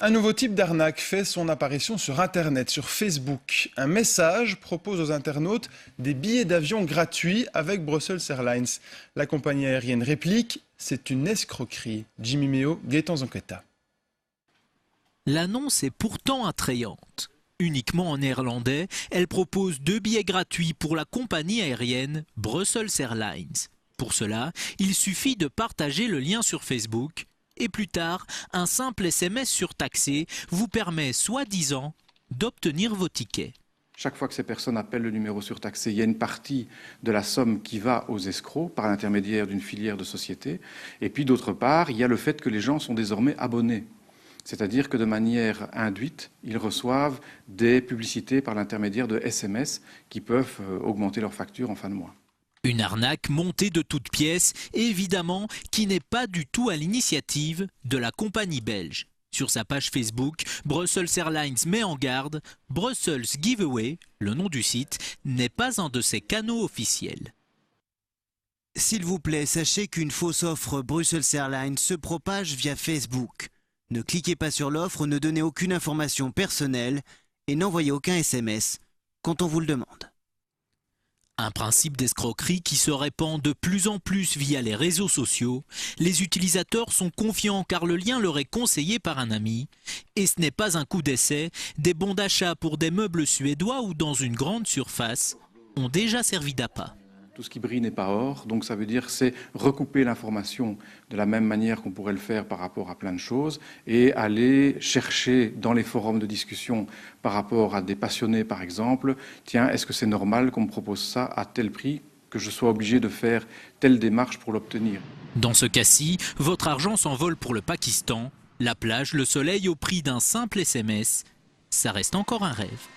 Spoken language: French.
Un nouveau type d'arnaque fait son apparition sur Internet, sur Facebook. Un message propose aux internautes des billets d'avion gratuits avec Brussels Airlines. La compagnie aérienne réplique, c'est une escroquerie. Jimmy Meo, Gaëtan Zonqueta. L'annonce est pourtant attrayante. Uniquement en néerlandais, elle propose 2 billets gratuits pour la compagnie aérienne Brussels Airlines. Pour cela, il suffit de partager le lien sur Facebook. Et plus tard, un simple SMS surtaxé vous permet, soi-disant, d'obtenir vos tickets. Chaque fois que ces personnes appellent le numéro surtaxé, il y a une partie de la somme qui va aux escrocs par l'intermédiaire d'une filière de société. Et puis d'autre part, il y a le fait que les gens sont désormais abonnés. C'est-à-dire que de manière induite, ils reçoivent des publicités par l'intermédiaire de SMS qui peuvent augmenter leur facture en fin de mois. Une arnaque montée de toutes pièces, évidemment, qui n'est pas du tout à l'initiative de la compagnie belge. Sur sa page Facebook, Brussels Airlines met en garde, Brussels Giveaway, le nom du site, n'est pas un de ses canaux officiels. S'il vous plaît, sachez qu'une fausse offre Brussels Airlines se propage via Facebook. Ne cliquez pas sur l'offre, ne donnez aucune information personnelle et n'envoyez aucun SMS quand on vous le demande. Un principe d'escroquerie qui se répand de plus en plus via les réseaux sociaux. Les utilisateurs sont confiants car le lien leur est conseillé par un ami. Et ce n'est pas un coup d'essai. Des bons d'achat pour des meubles suédois ou dans une grande surface ont déjà servi d'appât. Tout ce qui brille n'est pas or, donc ça veut dire c'est recouper l'information de la même manière qu'on pourrait le faire par rapport à plein de choses et aller chercher dans les forums de discussion par rapport à des passionnés par exemple, tiens, est-ce que c'est normal qu'on me propose ça à tel prix, que je sois obligé de faire telle démarche pour l'obtenir. Dans ce cas-ci, votre argent s'envole pour le Pakistan, la plage, le soleil au prix d'un simple SMS, ça reste encore un rêve.